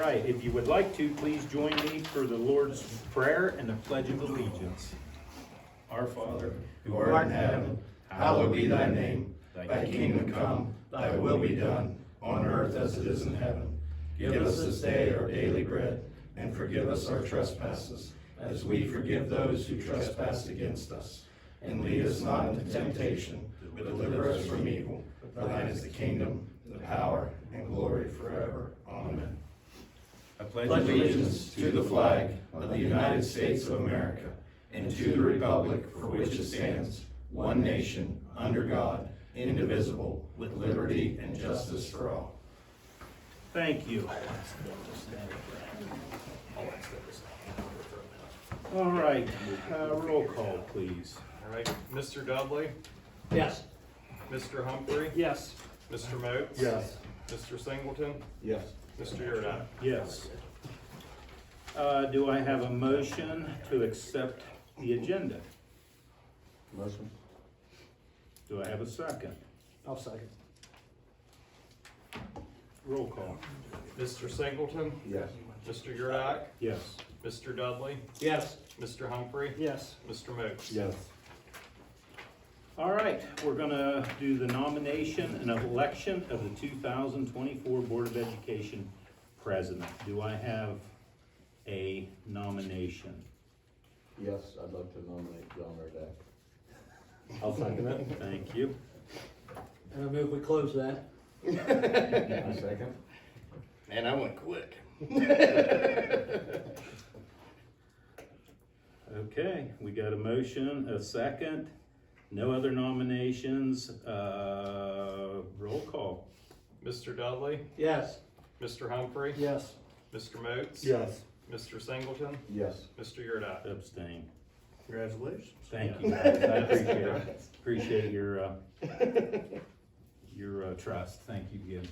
right, if you would like to, please join me for the Lord's Prayer and the Pledge of Allegiance. Our Father, who art in heaven, hallowed be thy name. Thy kingdom come, thy will be done, on earth as it is in heaven. Give us this day our daily bread, and forgive us our trespasses, as we forgive those who trespass against us. And lead us not into temptation, but deliver us from evil. For thine is the kingdom, the power, and glory forever. Amen. I Pledge allegiance to the flag of the United States of America, and to the republic for which it stands, one nation, under God, indivisible, with liberty and justice for all. Thank you. All right, roll call, please. All right, Mr. Dudley, Yes. Mr. Humphrey, Yes. Mr. Moats. Yes. Mr. Singleton, Yes. Mr. Yurdak. Yes. Do I have a motion to accept the agenda? Motion. Do I have a second? I'll second. Roll call. Mr. Singleton, Yes. Mr. Yurdak, Yes. Mr. Dudley, Yes. Mr. Humphrey, Yes. Mr. Moats. Yes. All right, we're gonna do the nomination and election of the 2024 Board of Education President. Do I have a nomination? Yes, I'd like to nominate John Erdak. I'll second it. Thank you. And I move we close that. I second. Man, I went quick. Okay, we got a motion, a second, no other nominations, roll call. Mr. Dudley, Yes. Mr. Humphrey, Yes. Mr. Moats. Yes. Mr. Singleton, Yes. Mr. Yurdak. Abstain. Congratulations. Thank you, guys, I appreciate it. Appreciate your trust, thank you again.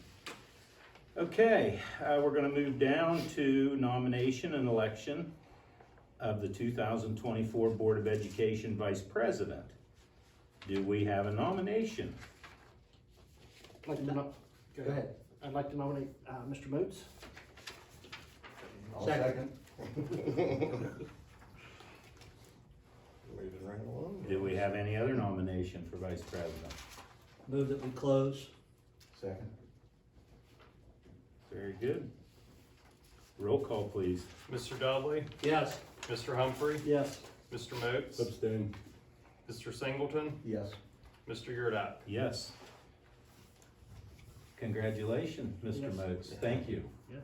Okay, we're gonna move down to nomination and election of the 2024 Board of Education Vice President. Do we have a nomination? Go ahead. I'd like to nominate Mr. Moats. I'll Second. second. Moving right along. Do we have any other nomination for Vice President? Move that we close. Second. Very good. Roll call, please. Mr. Dudley, Yes. Mr. Humphrey, Yes. Mr. Moats, Abstain. Mr. Singleton, Yes. Mr. Yurdak. Yes. Congratulations, Mr. Yes. Moats. Thank you. Yes.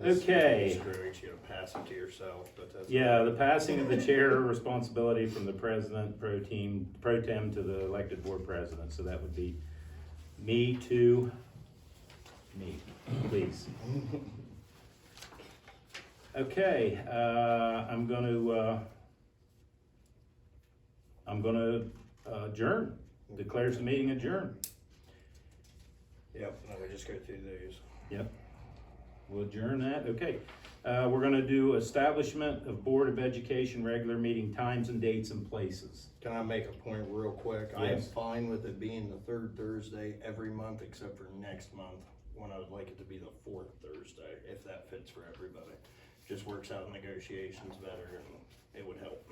Okay. Screwage, you gotta pass it to yourself, but that's. Yeah, the passing of the chair responsibility from the president pro tem to the elected board president. So that would be me to me, please. Okay, I'm gonna adjourn, declares the meeting adjourned. Yep, no, we just go through these. Yep, we'll adjourn that, okay. We're gonna do establishment of Board of Education regular meeting times and dates and places. Can I make a point real quick? I am Yes. fine with it being the third Thursday every month except for next month, when I would like it to be the fourth Thursday, if that fits for everybody. Just works out in negotiations better and it would help.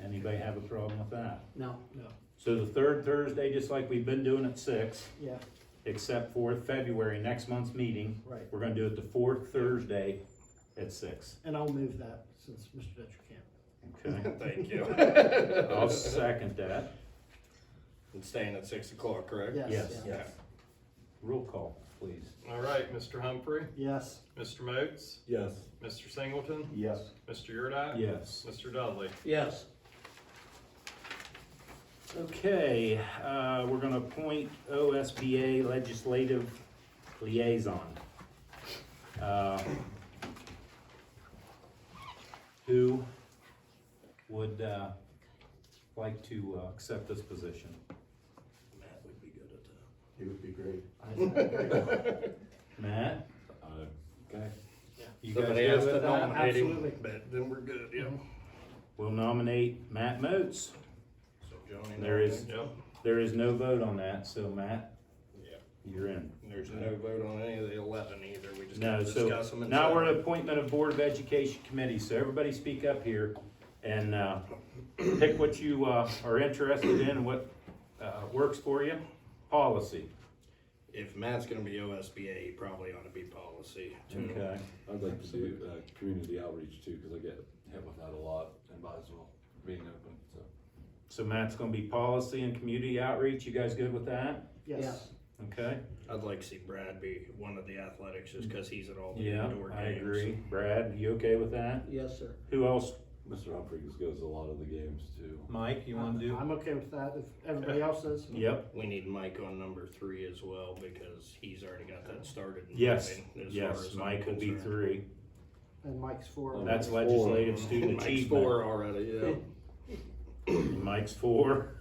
Anybody have a problem with that? No. No. So the third Thursday, just like we've been doing at 6, Yeah. except for February, next month's meeting, Right. we're gonna do it the fourth Thursday at 6. And I'll move that since Mr. Dutcher can't. Okay, Thank you. I'll second that. And staying at 6 o'clock, correct? Yes. Yes. Yeah. Yeah. Roll call, please. All right, Mr. Humphrey, Yes. Mr. Moats, Yes. Mr. Singleton, Yes. Mr. Yurdak. Yes. Mr. Dudley. Yes. Okay, we're gonna appoint OSBA Legislative Liaison. Who would like to accept this position? Matt would be good at that. He would be great. Matt? Okay. Yeah. You guys Somebody good has with to that? nominate him, Absolutely. but then we're good, yeah. We'll nominate Matt Moats. So Johnny. There is- Yep. There is no vote on that, so Matt, Yeah, you're in. there There's No vote on any of the 11 either, we just No, gotta so discuss them and now say. we're at appointment of Board of Education Committee, so everybody speak up here and, pick what you, are interested in and what, works for you. Policy, If Matt's gonna be OSBA, he probably ought to be policy too. okay, I'd like to do, community outreach too, cause I get hit with that a lot, and might as well being open, so. so Matt's gonna be policy and community outreach, you guys good with that? Yes. Okay, I'd like to see Brad be one of the athletics, just cause he's at all the yeah, indoor games. I agree. Brad, you okay with that? Yes, sir. Who else? Mr. Humphries goes to a lot of the games too. Mike, you wanna do? I'm okay with that, if everybody else is. Yep, We need Mike on number 3 as well, because he's already got that started. and yes, moving, as far yes, as I'm Mike will be concerned. 3. And Mike's for. That's legislative student Mike's achievement. 4 already, yeah. Mike's 4.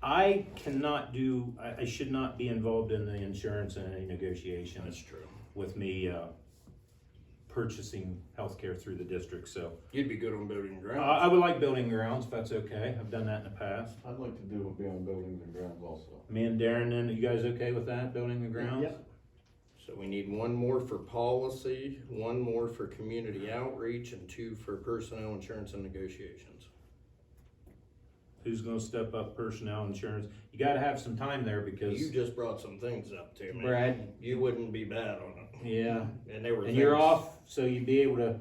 I cannot do, I should not be involved in the insurance and any negotiations That's true. with me, purchasing healthcare through the district, so. You'd be good on building and I grounds. would like building grounds, if that's okay, I've done that in the past. I'd like to be on buildings and grounds also. Me and Darren, then, you guys okay with that, building and grounds? Yep. So we need 1 more for policy, 1 more for community outreach, and 2 for personnel, insurance, and negotiations. Who's gonna step up personnel insurance? You gotta have some time there because, You just brought some things up to me. Brad, You wouldn't be bad on it. yeah, And they were. and you're things- off, so you'd be able to,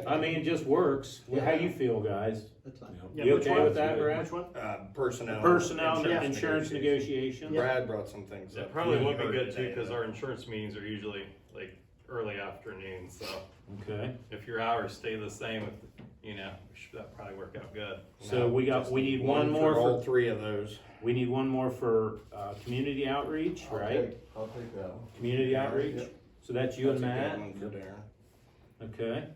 I mean, it just works. Well, how you feel, guys? That's fine. Yeah. You which okay one? with that, Brad? Which one? Personnel. Personnel and insurance negotiations. negotiations? Brad brought some things up. It probably You would be heard good today, too, cause though. our insurance meetings are usually like early afternoon, so Okay, if your hours stay the same, that probably work out good. so we need one more for all for, 3 of those. we need one more for, community outreach, right? I'll take that one. Community outreach, Yep. so that's you and That's a good Matt, one for Darren. okay?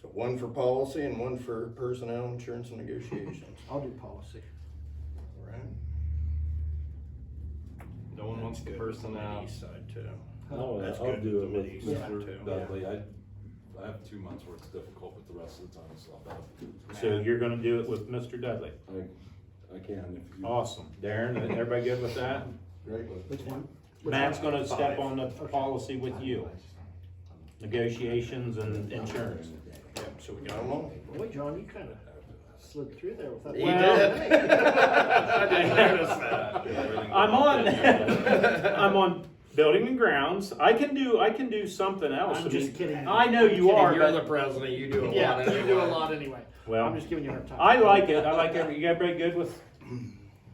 So 1 for policy and 1 for personnel, insurance, and negotiations. I'll do policy. All right. No one wants the That's good with personnel. East side too. I'll That's I'll good do with it the with Mideast Yeah. too. Mr. Dudley, I have 2 months where it's difficult, but the rest of the time it's not bad. So you're gonna do it with Mr. Dudley, I can if you. awesome. Darren, everybody good with that? Great with Which one? Matt's gonna step 5. on the policy with you, negotiations and insurance. Yep, so we got them all. Boy, John, you kinda slid through there with that. He Well- did. I didn't notice that. I'm on building and grounds. I can do something else. I'm I just mean, kidding. I know you are, You're the but, president, you do a lot. Yeah, you do a anyway. lot anyway. I'm well, just giving you a hard time. I like it. I like every, you everybody good with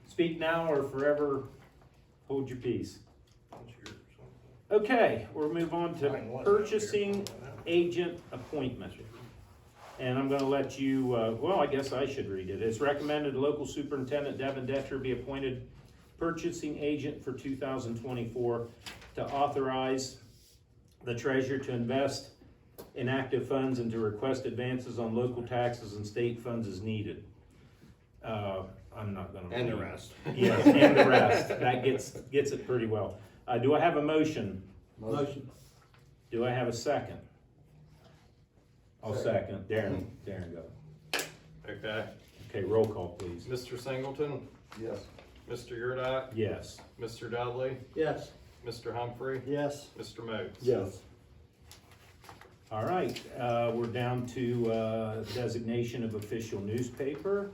speak now or forever hold your peace? That's yours. Okay, we'll move on to Mine was down here. purchasing agent appointment. And I'm gonna let you, well, I guess I should read it. It's recommended local superintendent Devin Detcher be appointed purchasing agent for 2024 to authorize the treasurer to invest in active funds and to request advances on local taxes and state funds as needed. I'm not gonna. And the read. rest. Yes, and the rest. That gets it pretty well. Do I have a motion? Motion. Do I have a second? I'll second. Darren go. Okay, Okay, roll call, please. Mr. Singleton, Yes. Mr. Yurdak, Yes. Mr. Dudley, Yes. Mr. Humphrey, Yes. Mr. Moats. Yes. All right, we're down to designation of official newspaper.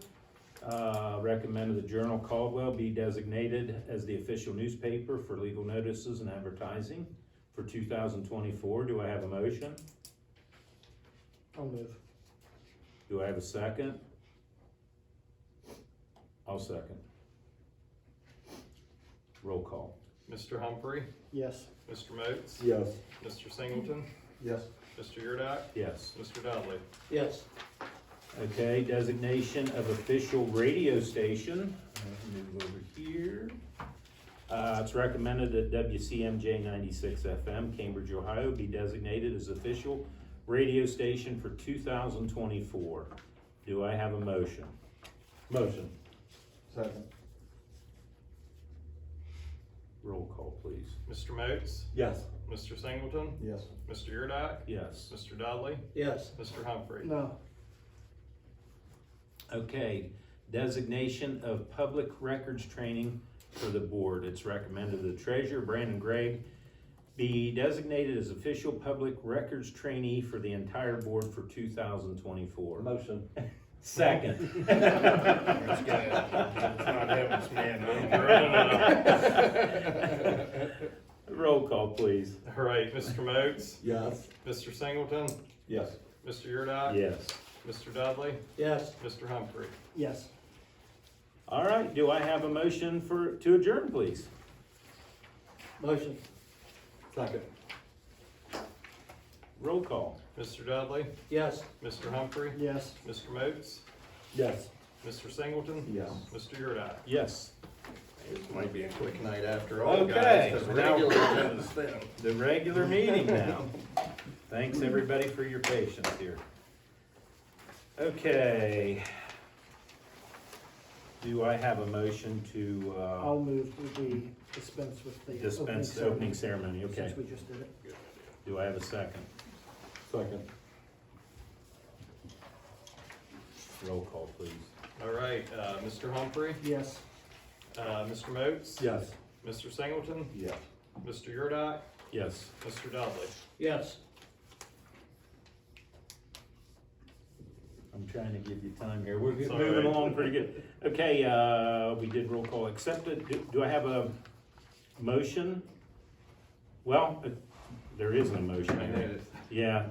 Recommended the Journal Caldwell be designated as the official newspaper for legal notices and advertising for 2024. Do I have a motion? I'll move. Do I have a second? I'll second. Roll call. Mr. Humphrey, Yes. Mr. Moats, Yes. Mr. Singleton, Yes. Mr. Yurdak, Yes. Mr. Dudley. Yes. Okay, designation of official radio station. Move over here. It's recommended that WCMJ 96 FM, Cambridge, Ohio, be designated as official radio station for 2024. Do I have a motion? Motion. Second. Roll call, please. Mr. Moats, Yes. Mr. Singleton, Yes. Mr. Yurdak, Yes. Mr. Dudley, Yes. Mr. Humphrey. No. Okay, designation of public records training for the board. It's recommended the treasurer, Brandon Gregg, be designated as official public records trainee for the entire board for 2024. Motion. Second. That's good. It's not Evan's man. Roll call, please. All right, Mr. Moats, Yes. Mr. Singleton, Yes. Mr. Yurdak. Yes. Mr. Dudley, Yes. Mr. Humphrey. Yes. All right, do I have a motion to adjourn, please? Motion. Second. Roll call. Mr. Dudley, Yes. Mr. Humphrey, Yes. Mr. Moats, Yes. Mr. Singleton, Yes. Mr. Yurdak. Yes. This might be a quick night after all, Okay, guys, 'cause now- regular agenda's thin. The regular meeting now. Thanks, everybody, for your patience here. Okay. Do I have a motion to I'll move to we dispense with the. dispense the opening ceremony? Okay. Since we just did it. Do I have a second? Second. Roll call, please. All right, Mr. Humphrey, Yes. Mr. Moats, Yes. Mr. Singleton, Yes. Mr. Yurdak, Yes. Mr. Dudley. Yes. I'm trying to give you time here. We're It's all moving right. along pretty good. Okay, we did roll call accepted. Do I have a motion? Well, there isn't a motion. I need it. Yeah.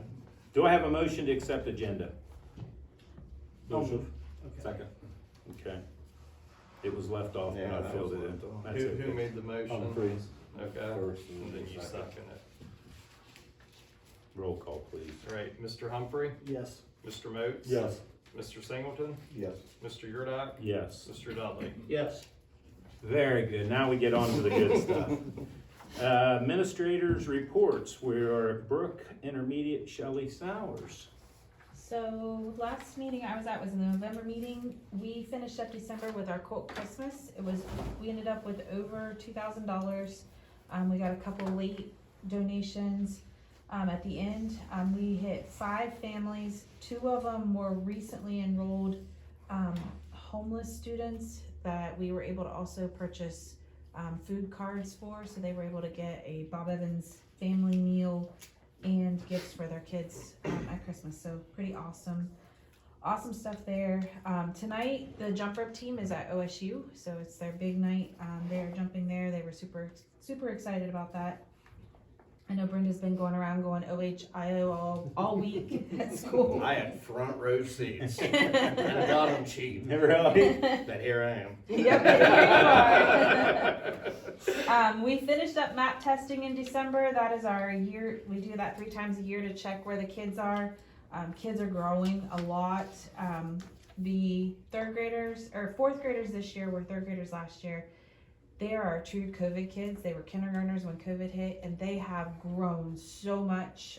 Do I have a motion to accept agenda? I'll Motion. move. Okay. Second. Okay. It was left off when Yeah, I that filled was it in. left off. That's Who okay. made the motion? Humphrey. Okay, First and then you second. second it. Roll call, please. All right, Mr. Humphrey, Yes. Mr. Moats. Yes. Mr. Singleton, Yes. Mr. Yurdak, Yes. Mr. Dudley. Yes. Very good. Now we get on to the good stuff. Administrators reports. We are at Brooke Intermediate, Shelley Sowers. So last meeting I was at was the November meeting. We finished up December with our quote Christmas. We ended up with over $2,000. We got a couple late donations. At the end, we hit 5 families. 2 of them were recently enrolled homeless students that we were able to also purchase food cards for. So they were able to get a Bob Evans family meal and gifts for their kids at Christmas. So pretty awesome. Awesome stuff there. Tonight, the jump rope team is at OSU. So it's their big night. They're jumping there. They were super, super excited about that. I know Brenda's been going around going OHIO all week at school. I had front row seats. And got them cheap, Really? but here I am. Yep, here you are. We finished up map testing in December. That is our year. We do that 3 times a year to check where the kids are. Kids are growing a lot. The 3rd graders or 4th graders this year were 3rd graders last year. They are our true COVID kids. They were kindergartners when COVID hit, and they have grown so much.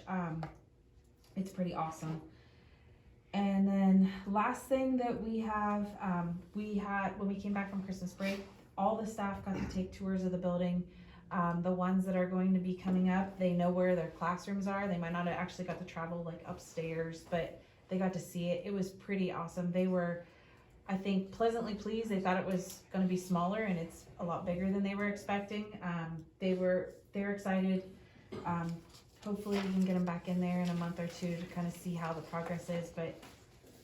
It's pretty awesome. And then last thing that we have, we had, when we came back from Christmas break, all the staff got to take tours of the building. The ones that are going to be coming up, they know where their classrooms are. They might not have actually got to travel like upstairs, but they got to see it. It was pretty awesome. They were, I think, pleasantly pleased. They thought it was going to be smaller, and it's a lot bigger than they were expecting. They're excited. Hopefully we can get them back in there in a month or 2 to kind of see how the progress is, but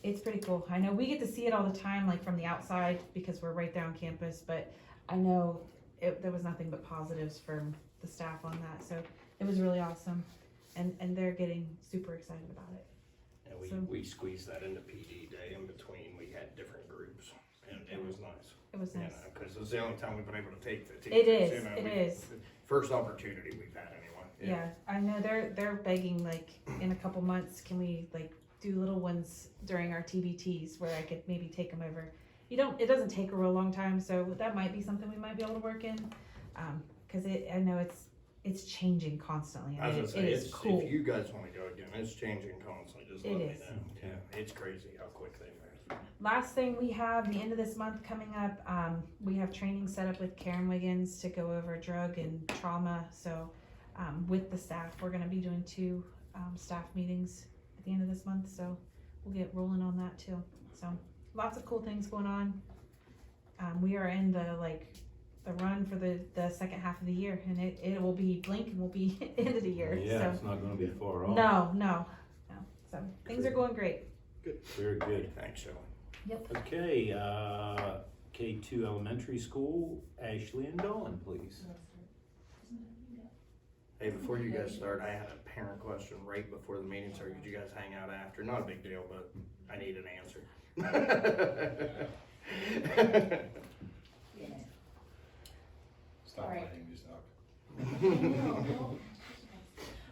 it's pretty cool. I know we get to see it all the time, like from the outside, because we're right there on campus, but I know there was nothing but positives from the staff on that, so it was really awesome, and they're getting super excited about it. And we squeezed that into PD day in between. We had different groups, and it was nice. It was nice. Because it was the only time we've been able to take the It teachers. is, it is. First opportunity we've had anyway. Yeah, I know they're begging, like, in a couple months, can we like do little ones during our TBTs where I could maybe take them over. It doesn't take a real long time, so that might be something we might be able to work in. Cause I know it's changing constantly. I was mean, gonna say, it is cool. if you guys wanna go again, it's changing constantly, just let It me is. know. Yeah, it's crazy how quick they move. Last thing we have, the end of this month coming up, we have training set up with Karen Wiggins to go over drug and trauma. So with the staff, we're gonna be doing 2 staff meetings at the end of this month. So we'll get rolling on that too. So lots of cool things going on. We are in the the run for the second half of the year, and it will be blink and will be end of the year. Yeah, So it's not gonna be far off. no. So things are going great. Very good. Thanks, Shelley. Okay, K2 Elementary School, Ashley and Dawn, please. Hey, before you guys start, I had a parent question right before the meeting started. Could you guys hang out after? Not a big deal, but I need an answer. Stop All right. playing, just talk.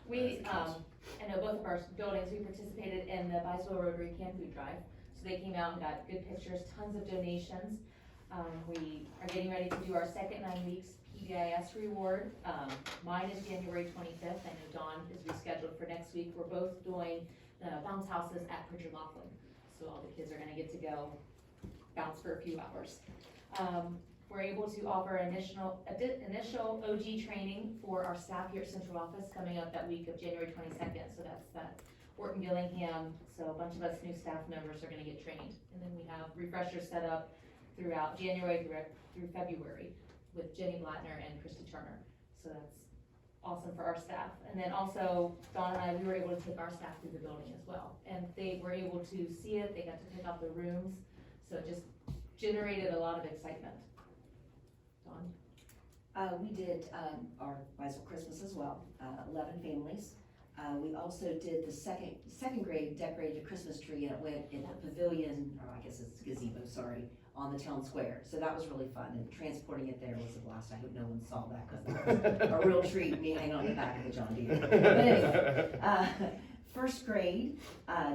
We, I know both of our buildings, we participated in the Biswell Rotary Can Food Drive. So they came out and got good pictures, tons of donations. We are getting ready to do our second 9 weeks PBIS reward. Mine is January 25th. I know Dawn is rescheduled for next week. We're both doing the bounce houses at Pritchard Laughlin. So all the kids are gonna get to go bounce for a few hours. We're able to offer initial OG training for our staff here at Central Office coming up that week of January 22nd. So that's that Orton Gillingham. So a bunch of us new staff members are gonna get trained. And then we have refreshers set up throughout January through February with Jenny Blattner and Christy Turner. So that's awesome for our staff. And then also, Dawn and I, we were able to take our staff through the building as well. And they were able to see it, they got to pick out the rooms. So it just generated a lot of excitement. Dawn? We did our Biswell Christmas as well, 11 families. We also did the second grade decorated a Christmas tree, and it went in the pavilion, or I guess it's gazebo, sorry, on the town square. So that was really fun, and transporting it there was a blast. I hope no one saw that, because that was a real treat, me hanging on the back of the John Deere. But anyway, first grade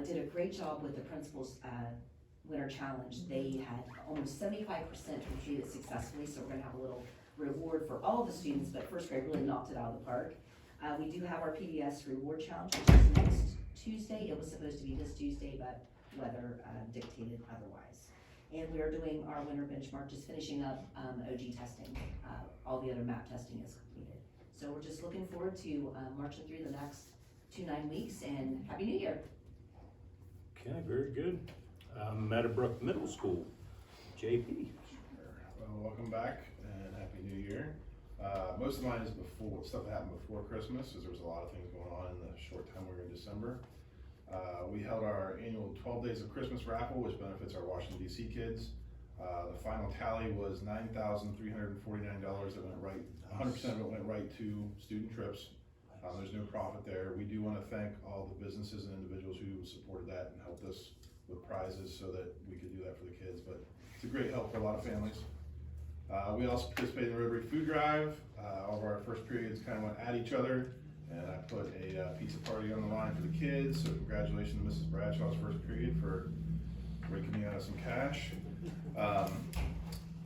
did a great job with the principal's winter challenge. They had almost 75% completed successfully, so we're gonna have a little reward for all the students, but first grade really knocked it out of the park. We do have our PBS reward challenge, which is next Tuesday. It was supposed to be this Tuesday, but weather dictated otherwise. And we are doing our winter benchmark, just finishing up OG testing. All the other MAP testing is completed. So we're just looking forward to marching through the next 2 9 weeks, and Happy New Year. Okay, very good. Meadowbrook Middle School, JP. Well, welcome back and Happy New Year. Most of mine is stuff that happened before Christmas, as there was a lot of things going on in the short time we were in December. We held our annual 12 Days of Christmas raffle, which benefits our Washington DC kids. The final tally was $9,349 that went right, 100% of it went right to student trips. There's no profit there. We do want to thank all the businesses and individuals who supported that and helped us with prizes so that we could do that for the kids, but it's a great help for a lot of families. We also participated in the Rotary Food Drive. All of our first periods kind of went at each other, and I put a pizza party on the line for the kids, so congratulations to Mrs. Bradshaw's first period for raking me out of some cash.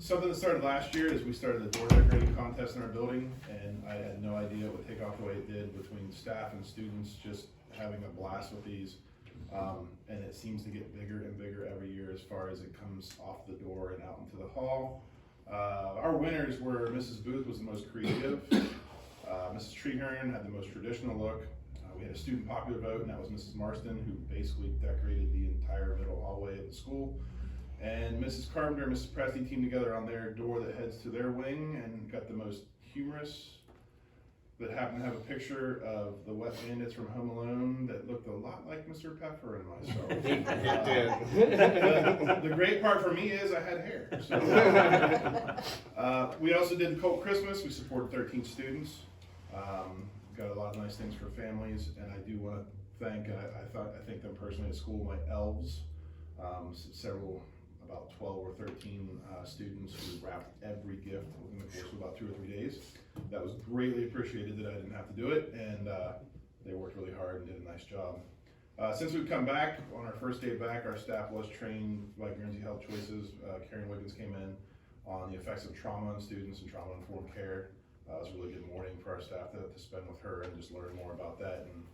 Something that started last year is we started the door decorating contest in our building, and I had no idea it would take off the way it did between staff and students just having a blast with these. And it seems to get bigger and bigger every year as far as it comes off the door and out into the hall. Our winners were Mrs. Booth was the most creative, Mrs. Treehern had the most traditional look. We had a student popular vote, and that was Mrs. Marston, who basically decorated the entire middle hallway of the school. And Mrs. Carpenter and Mrs. Presti teamed together on their door that heads to their wing and got the most humorous, that happened to have a picture of the Wet Bandits from Home Alone that looked a lot like Mr. Pepper and myself. The great part for me is I had hair. So, we also did the Colt Christmas. We supported 13 students. Got a lot of nice things for families, and I do want to thank, I think them personally at school, my elves, about 12 or 13 students who wrapped every gift within the course of about 2 or 3 days. That was greatly appreciated that I didn't have to do it, and they worked really hard and did a nice job. Since we've come back, on our first day back, our staff was trained by Guernsey Health Choices. Karen Wiggins came in on the effects of trauma on students and trauma-informed care. It was a really good morning for our staff to spend with her and just learn more about that and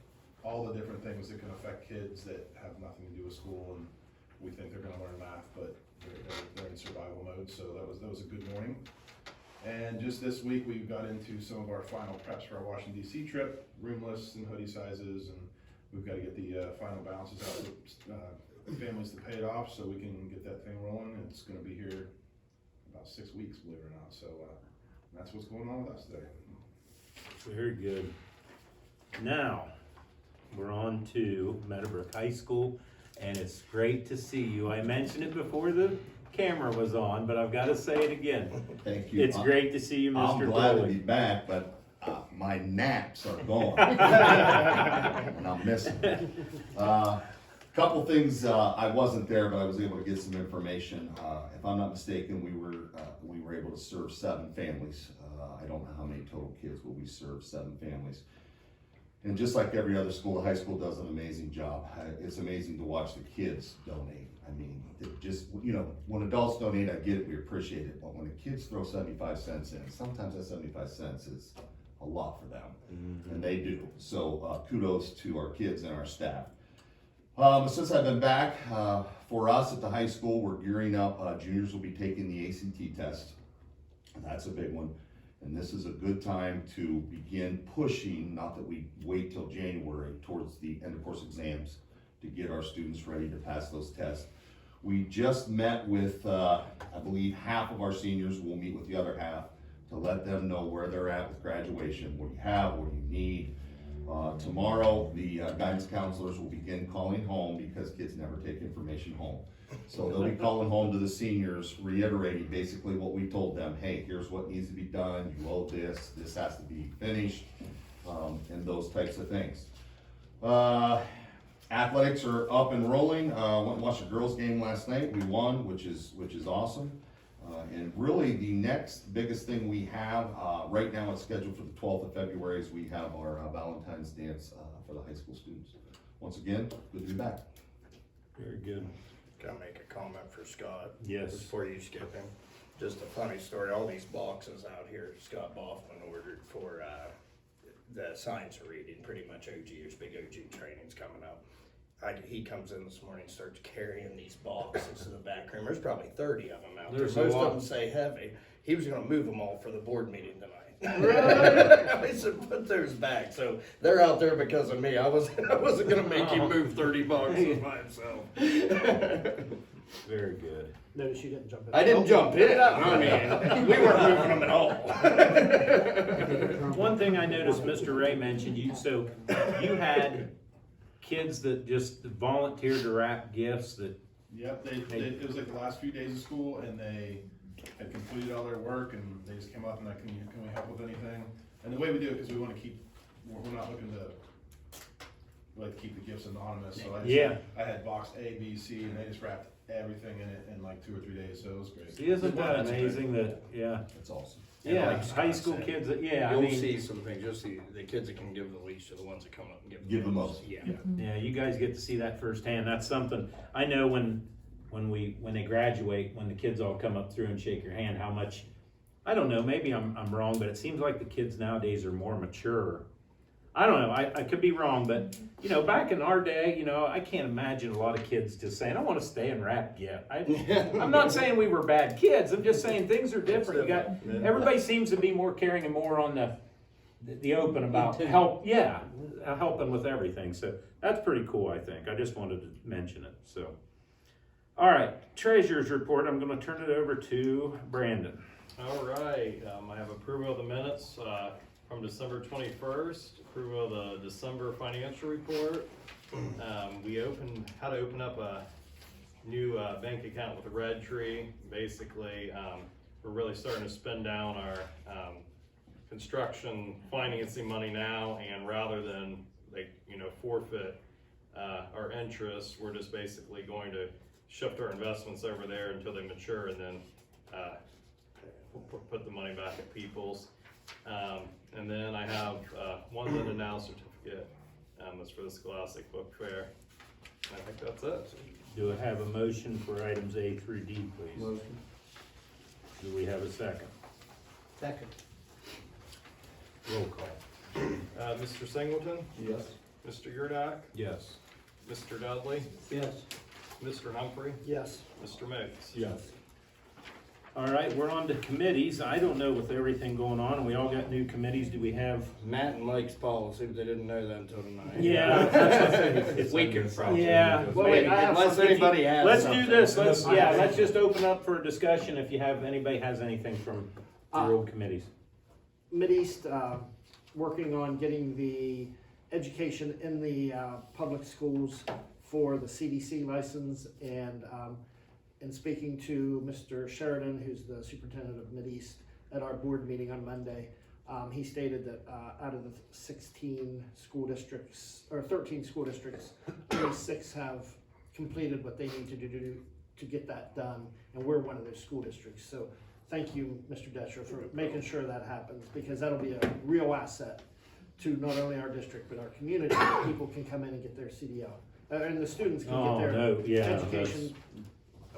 all the different things that can affect kids that have nothing to do with school. And we think they're going to learn math, but they're in survival mode, so that was a good morning. And just this week, we got into some of our final preps for our Washington DC trip, room lists and hoodie sizes, and we've got to get the final balances out for families to pay it off so we can get that thing rolling. It's going to be here about 6 weeks, believe it or not, so that's what's going on with us today. Very good. Now, we're on to Meadowbrook High School, and it's great to see you. I mentioned it before the camera was on, but I've got to say it again. Thank you. It's great to see you, Mr. I'm glad to be Dolly. back, but my naps are gone. And I'm missing them. Couple things, I wasn't there, but I was able to get some information. If I'm not mistaken, we were able to serve 7 families. I don't know how many total kids, but we served 7 families. And just like every other school, the high school does an amazing job. It's amazing to watch the kids donate. I mean, it just, you know, when adults donate, I get it, we appreciate it, but when the kids throw 75 cents in, sometimes that 75 cents is a lot for them, and they do. So kudos to our kids and our staff. Since I've been back, for us at the high school, we're gearing up. Juniors will be taking the ACT test, and that's a big one. And this is a good time to begin pushing, not that we wait till January, towards the end of course exams to get our students ready to pass those tests. We just met with, I believe half of our seniors. We'll meet with the other half to let them know where they're at with graduation, what you have, what you need. Tomorrow, the guidance counselors will begin calling home because kids never take information home. So they'll be calling home to the seniors, reiterating basically what we told them. Hey, here's what needs to be done, you owe this, this has to be finished, and those types of things. Athletics are up and rolling. Went and watched a girls game last night. We won, which is awesome. And really the next biggest thing we have, right now it's scheduled for the 12th of February, is we have our Valentine's dance for the high school students. Once again, good to be back. Very good. Can I make a comment for Scott? Yes. Before you skip him. Just a funny story, all these boxes out here, Scott Boffman ordered for, the science reading, pretty much OG, there's big OG trainings coming up. He comes in this morning, starts carrying these boxes in the back room, there's probably 30 of them out there, There's a most lot. of them say heavy. He was gonna move them all for the board meeting tonight. Really? I said, put those back, so they're out there because of me, I wasn't gonna make him move 30 boxes by himself. Very good. Notice you didn't jump in. I didn't jump in, I mean, we weren't moving them at all. One thing I noticed Mr. Ray mentioned, you had kids that just volunteered to wrap gifts that, Yep, it was like the last few days of school, and they had completed all their work, and they just came up and like, can we help with anything? And the way we do it, because we want to we're not looking to, we like to keep the gifts anonymous, so I had box A, B, C, and they just wrapped everything in it in like 2 or 3 days, so it was great. see, isn't that amazing that, yeah. That's awesome. And Yeah, like high Scott school said, kids, yeah, I You'll mean, see some things, you'll see the kids that can give the least are the ones that come up and give the the most. Yeah. yeah, you guys get to see that firsthand. That's something, I know when they graduate, when the kids all come up through and shake your hand, how much, I don't know, maybe I'm wrong, but it seems like the kids nowadays are more mature. I don't know, I could be wrong, but, you know, back in our day, you know, I can't imagine a lot of kids just saying, I want to stay and rap gift. I'm not saying we were bad kids, I'm just saying things are different. You got, everybody seems to be more caring and more on the open about helping with everything, so that's pretty cool, I think. I just wanted to mention it, so. All right, treasurer's report, I'm gonna turn it over to Brandon. All right, I have approval of the minutes, from December 21st, approval of the December financial report. We had to open up a new, bank account with Red Tree. Basically, we're really starting to spend down our, construction financing money now, and rather than forfeit, our interest, we're just basically going to shift our investments over there until they mature, and then, put the money back at People's. And then I have one Linden Now certificate, that's for the Scholastic Book Fair. I think that's it. Do I have a motion for items A through D, please? Motion. Do we have a second? Second. Roll call. Mr. Singleton, Yes. Mr. Yurdak, Yes. Mr. Dudley, Yes. Mr. Humphrey, Yes. Mr. Moats. Yes. All right, we're on to committees. I don't know with everything going on, and we all got new committees. Do we have? Matt and Mike's policy, but they didn't know that until tonight. Yeah. We can probably. Yeah. Well, wait, I have Unless something. anybody has Let's something. do this. Let's just open up for a discussion if anybody has anything from your old committees. Mideast, working on getting the education in the public schools for the CDC license, and speaking to Mr. Sheridan, who's the superintendent of Mideast, at our board meeting on Monday, he stated that out of the 16 school districts, or 13 school districts, only 6 have completed what they need to do to get that done, and we're one of those school districts. So thank you, Mr. Detcher, for making sure that happens, because that'll be a real asset to not only our district, but our community, that people can come in and get their CDL. And the students can Oh, get no, their yeah, education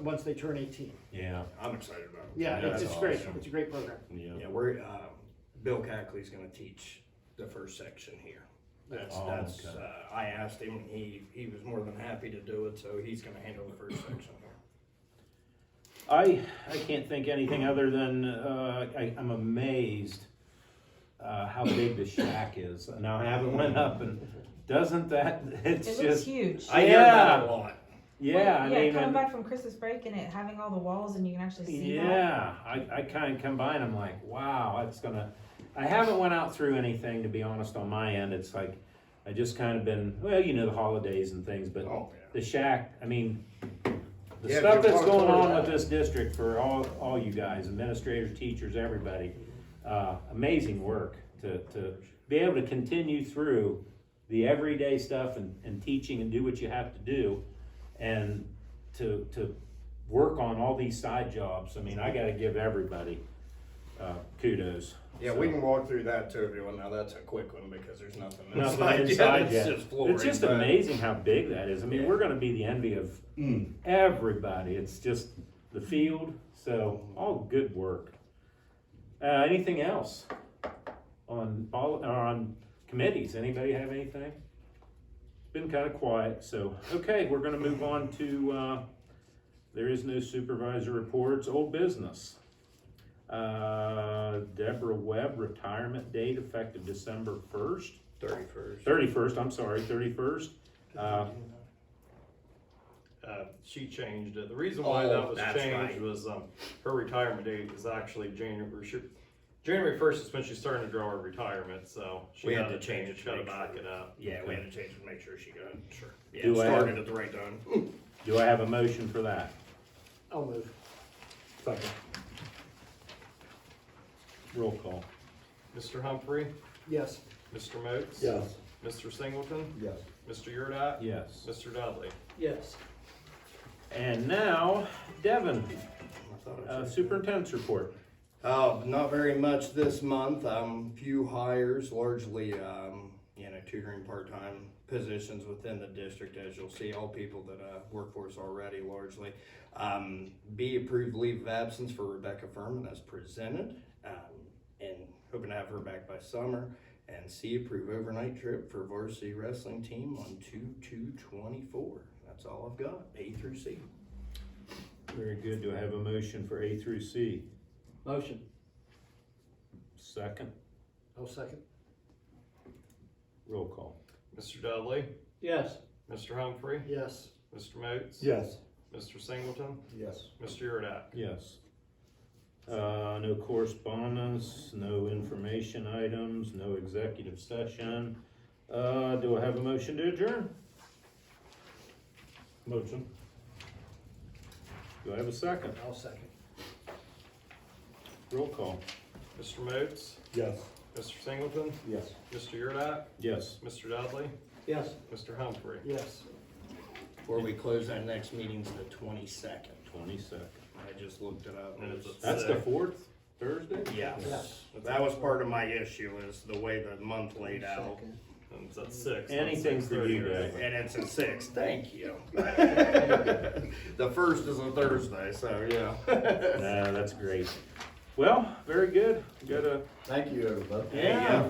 once they turn 18. Yeah, I'm excited about it. Yeah, That's it's great. awesome. It's a great program. yeah. Yeah, we're, Bill Cackley's gonna teach the first section here. That's, Oh, that's, okay. I asked him, he was more than happy to do it, so he's gonna handle the first section here. I can't think anything other than, I'm amazed, how big the shack is. Now, I haven't went up, and doesn't that, it's It looks just, huge. I hear that a lot. yeah, I Yeah, mean, coming and- back from Christmas break and it having all the walls and you can actually see that. yeah, I kind of come by and I'm like, wow, it's gonna, I haven't went out through anything, to be honest, on my end. It's like, I just kind of been, well, you know, the holidays and things, but Oh, yeah. the shack, I mean, the Yeah, stuff if you that's wanna going go to on that. with this district for all you guys, administrators, teachers, everybody, amazing work to be able to continue through the everyday stuff and teaching and do what you have to do, and to work on all these side jobs. I mean, I gotta give everybody kudos. Yeah, we can walk through that too if you want. Now, that's a quick one because there's nothing Nothing inside inside yet. yet. It's just flooring. It's just but- amazing how big that is. I mean, Yeah. we're gonna be the envy of everybody. It's just the field, so all good work. Anything else on committees? Anybody have anything? It's been kind of quiet, so, okay, we're gonna move on to, there is no supervisor reports, old business. Deborah Webb, retirement date effective December 1st. 31st, I'm sorry, 31st. She changed it. The reason why that was that's changed right. was, her retirement date is actually January 1st is when she's starting to draw her retirement, so she We had had to to change change it, it she had to to back make it up. Yeah, we had to change it to make sure she got, sure. Yeah, Do I started have- at the right time. Do I have a motion for that? I'll move. Second. Roll call. Mr. Humphrey, Yes. Mr. Moats. Yes. Mr. Singleton, Yes. Mr. Yurdak. Yes. Mr. Dudley. Yes. And now, Devin, I thought it was- superintendent's report. Not very much this month. Few hires, largely, tutoring part-time positions within the district, as you'll see, all people that, work for us already largely. B, approved leave of absence for Rebecca Furman as presented, and hoping to have her back by summer. And C, approve overnight trip for varsity wrestling team on 2/2/24. That's all I've got, A through C. Very good. Do I have a motion for A through C? Motion. Second, I'll second. roll call. Mr. Dudley, Yes. Mr. Humphrey, Yes. Mr. Moats. Yes. Mr. Singleton, Yes. Mr. Yurdak. Yes. No correspondence, no information items, no executive session. Do I have a motion to adjourn? Motion. Do I have a second? I'll second. Roll call. Mr. Moats, Yes. Mr. Singleton, Yes. Mr. Yurdak, Yes. Mr. Dudley, Yes. Mr. Humphrey. Yes. Before we close, that next meeting's the 22nd. 22nd. I just looked it up. And it's a That's the fourth Thursday? Yes, Yes. that was part of my issue, is the way the month laid out. And it's at 6. Anything for you, Dave. And it's a 6, thank you. The first is a Thursday, so yeah. That's great. Well, very good. Got a Thank you, everybody. Hey, yeah,